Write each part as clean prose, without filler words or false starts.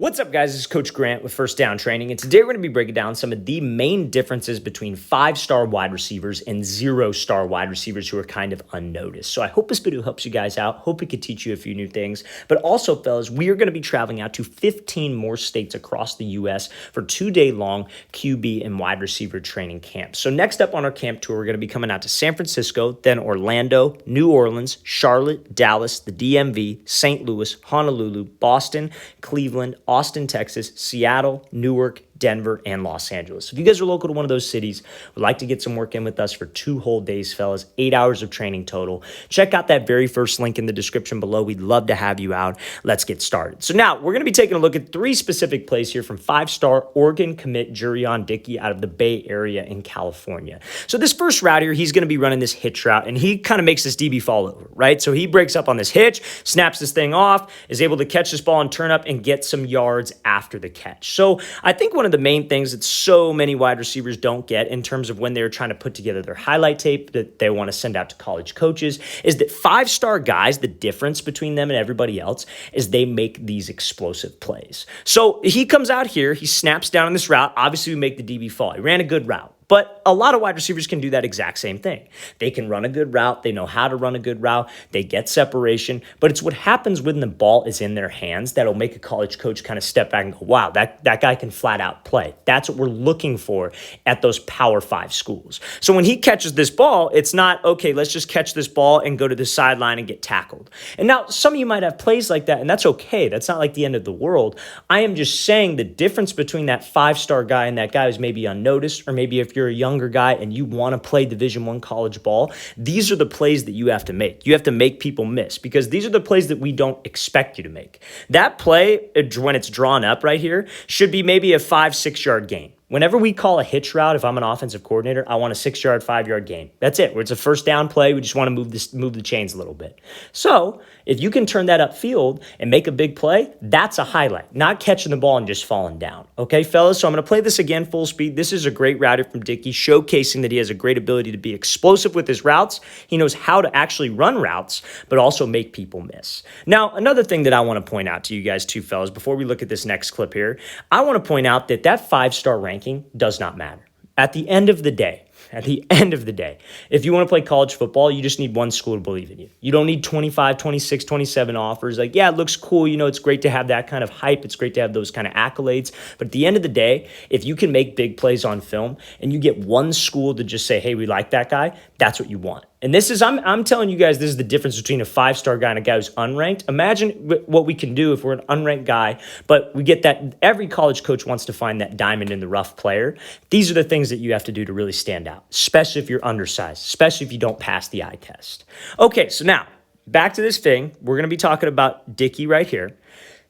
What's up, guys? This is Coach Grant with First Down Training, and today we're going to be breaking down some of the main differences between 5-star wide receivers and 0-star wide receivers who are kind of unnoticed. So I hope this video helps you guys out. Hope it could teach you a few new things. But also, fellas, we are going to be traveling out to 15 more states across the U.S. for 2-day-long QB and wide receiver training camps. So next up on our camp tour, we're going to be coming out to San Francisco, then Orlando, New Orleans, Charlotte, Dallas, the DMV, St. Louis, Honolulu, Boston, Cleveland, Austin, Texas, Seattle, Newark, Denver, and Los Angeles. If you guys are local to one of those cities, would like to get some work in with us for 2 whole days, fellas, 8 hours of training total, check out that very first link in the description below. We'd love to have you out. Let's get started. So now we're going to be taking a look at 3 specific plays here from 5-star Oregon commit Jurion Dickey out of the Bay Area in California. So this first route here, he's going to be running this hitch route, and he kind of makes this DB fall over, right? So he breaks up on this hitch, snaps this thing off, is able to catch this ball and turn up and get some yards after the catch. So I think one of the main things that so many wide receivers don't get in terms of when they're trying to put together their highlight tape that they want to send out to college coaches is that 5-star guys, the difference between them and everybody else is they make these explosive plays. So he comes out here, he snaps down on this route. Obviously, we make the DB fall. He ran a good route. But a lot of wide receivers can do that exact same thing. They can run a good route. They know how to run a good route. They get separation. But it's what happens when the ball is in their hands that'll make a college coach kind of step back and go, wow, that guy can flat out play. That's what we're looking for at those Power 5 schools. So when he catches this ball, it's not, okay, let's just catch this ball and go to the sideline and get tackled. And now some of you might have plays like that, and that's okay. That's not like the end of the world. I am just saying the difference between that 5-star guy and that guy who's maybe unnoticed, or maybe if you're a younger guy and you want to play Division I college ball, these are the plays that you have to make. You have to make people miss because these are the plays that we don't expect you to make. That play, when it's drawn up right here, should be maybe a 5-6 yard gain. Whenever we call a hitch route, if I'm an offensive coordinator, I want a 6-yard, 5-yard gain. That's it. Where it's a first down play, we just want to move the chains a little bit. So if you can turn that upfield and make a big play, that's a highlight, not catching the ball and just falling down. Okay, fellas? So I'm going to play this again full speed. This is a great router from Dickey, showcasing that he has a great ability to be explosive with his routes. He knows how to actually run routes, but also make people miss. Now, another thing that I want to point out to you guys too, fellas, before we look at this next clip here, I want to point out that 5-star ranking does not matter. At the end of the day, if you want to play college football, you just need one school to believe in you. You don't need 25, 26, 27 offers. Like, yeah, it looks cool. You know, it's great to have that kind of hype. It's great to have those kind of accolades. But at the end of the day, if you can make big plays on film and you get one school to just say, hey, we like that guy, that's what you want. And this is, I'm telling you guys, this is the difference between a 5-star guy and a guy who's unranked. Imagine what we can do if we're an unranked guy, but we get that every college coach wants to find that diamond in the rough player. These are the things that you have to do to really stand out, especially if you're undersized, especially if you don't pass the eye test. Okay, so now back to this thing. We're going to be talking about Dickey right here.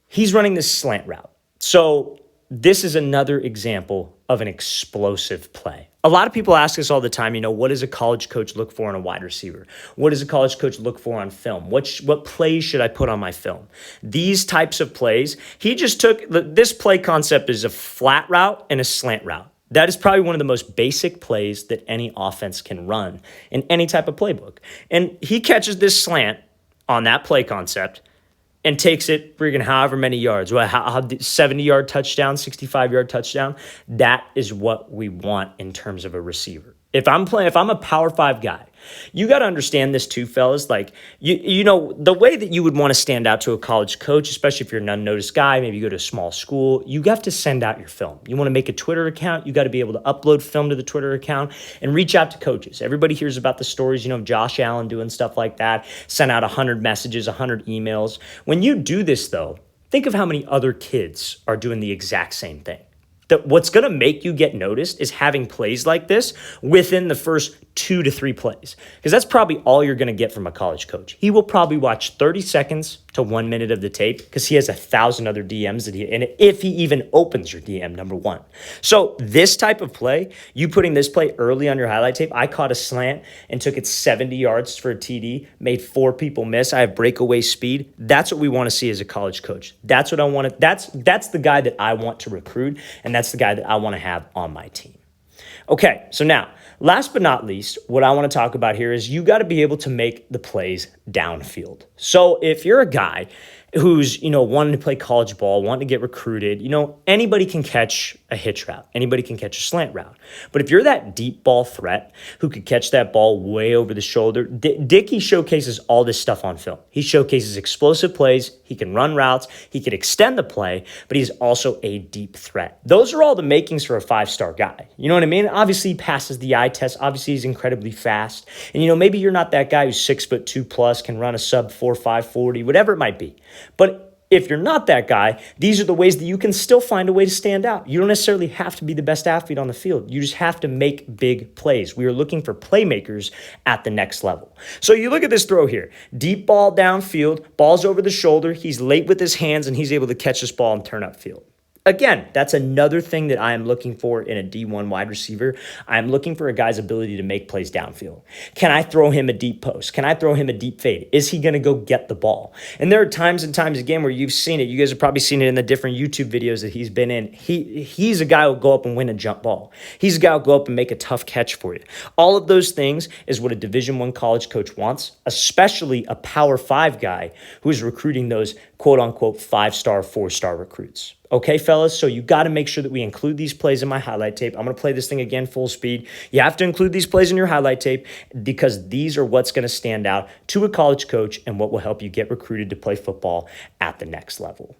He's running this slant route. So this is another example of an explosive play. A lot of people ask us all the time, what does a college coach look for in a wide receiver? What does a college coach look for on film? What plays should I put on my film? These types of plays, he just took, this play concept is a flat route and a slant route. That is probably one of the most basic plays that any offense can run in any type of playbook. And he catches this slant on that play concept and takes it freaking however many yards, 70-yard touchdown, 65-yard touchdown. That is what we want in terms of a receiver. If I'm a Power 5 guy, you got to understand this too, fellas. Like, the way that you would want to stand out to a college coach, especially if you're an unnoticed guy, maybe you go to a small school, you have to send out your film. You want to make a Twitter account, you got to be able to upload film to the Twitter account and reach out to coaches. Everybody hears about the stories, of Josh Allen doing stuff like that, send out 100 messages, 100 emails. When you do this, though, think of how many other kids are doing the exact same thing. That what's going to make you get noticed is having plays like this within the first 2 to 3 plays, because that's probably all you're going to get from a college coach. He will probably watch 30 seconds to 1 minute of the tape because he has 1,000 other DMs and if he even opens your DM, number one. So this type of play, you putting this play early on your highlight tape, I caught a slant and took it 70 yards for a TD, made 4 people miss. I have breakaway speed. That's what we want to see as a college coach. That's what I want to, that's the guy that I want to recruit, and that's the guy that I want to have on my team. Okay, so now, last but not least, what I want to talk about here is you got to be able to make the plays downfield. So if you're a guy who's, wanting to play college ball, wanting to get recruited, anybody can catch a hitch route. Anybody can catch a slant route. But if you're that deep ball threat who could catch that ball way over the shoulder, Dickey showcases all this stuff on film. He showcases explosive plays. He can run routes. He can extend the play, but he's also a deep threat. Those are all the makings for a 5-star guy. You know what I mean? Obviously, he passes the eye test. Obviously, he's incredibly fast. And, maybe you're not that guy who's 6'2" plus, can run a sub 4.5 40, whatever it might be. But if you're not that guy, these are the ways that you can still find a way to stand out. You don't necessarily have to be the best athlete on the field. You just have to make big plays. We are looking for playmakers at the next level. So you look at this throw here. Deep ball downfield, ball's over the shoulder. He's late with his hands, and he's able to catch this ball and turn upfield. Again, that's another thing that I am looking for in a D1 wide receiver. I'm looking for a guy's ability to make plays downfield. Can I throw him a deep post? Can I throw him a deep fade? Is he going to go get the ball? And there are times and times again where you've seen it. You guys have probably seen it in the different YouTube videos that he's been in. He's a guy who will go up and win a jump ball. He's a guy who will go up and make a tough catch for you. All of those things is what a Division I college coach wants, especially a Power 5 guy who is recruiting those quote-unquote 5-star, 4-star recruits. Okay, fellas, so you got to make sure that we include these plays in my highlight tape. I'm going to play this thing again full speed. You have to include these plays in your highlight tape because these are what's going to stand out to a college coach and what will help you get recruited to play football at the next level.